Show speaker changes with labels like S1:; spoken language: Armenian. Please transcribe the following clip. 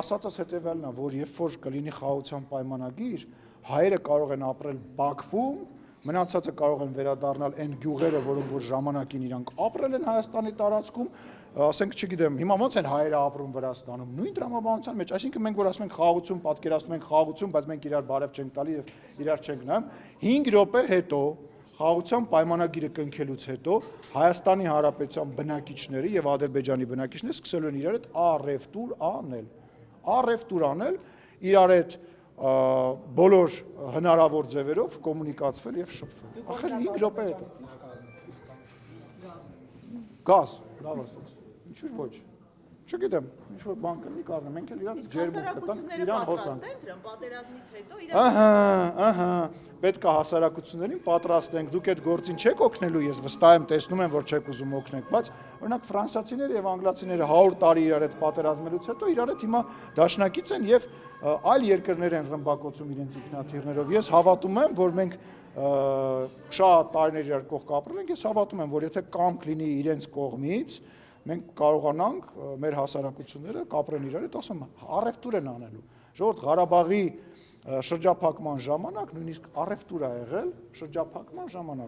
S1: ասածս հետևյալն է, որ երբ որ կլինի խաղաղության պայմանագիր, հայերը կարող են ապրել Բաքվում, մնացածը կարող են վերադառնալ այն գյուղերը, որոնք որ ժամանակին իրանք ապրել են Հայաստանի տարածքում, ասենք, չգիտեմ, հիմա ոնց են հայերը ապրում Վրաստանում, նույն տրամաբանության մեջ, այսինքն մենք որ ասում ենք խաղաղություն, պատկերացնում ենք խաղաղություն, բայց մենք իրար բարև չենք տալի եւ իրար չենք նայում, 5 րոպե հետո խաղաղության պայմանագիրը կնքելուց հետո Հայաստանի Հանրապետության բնակիչները եւ Ադրբեջանի բնակիչները սկսելու են իրար հետ առևտուր անել, իրար հետ բոլոր հնարավոր ձևերով կոմունիկացվել եւ շփվել։ Ախր 5 րոպե հետո։ Գազ, լավ ասած։ Ինչու՞ ոչ։ Չգիտեմ, ինչ որ բան կլինի կառնեմ, մենք էլ իրար ջերմուկ կտանք, իրան հոսանք։
S2: Պատերազմից հետո
S1: Ահա, պետք է հասարակություններին պատրաստենք, դուք այդ գործին չեք օգնելու, ես վստահ եմ, տեսնում եմ, որ չեք ուզում օգնեք, բայց օրինակ ֆրանսիացիները եւ անգլիացիները 100 տարի իրար հետ պատերազմելուց հետո իրար հետ հիմա դաշնակից են եւ այլ երկրներ են ռմբակոծում իրենց ինքնաթիռներով։ Ես հավատում եմ, որ մենք շատ տարիներ իրար կողք ապրել ենք, ես հավատում եմ, որ եթե կամք լինի իրենց կողմից, մենք կարողանանք մեր հասարակությունները կապրեն իրար հետ, ասում առևտուր են անելու։ Ժողովուրդ, Ղարաբաղի շրջափակման ժամանակ նույնիսկ առևտուր ա եղել շրջափակման ժամանակ։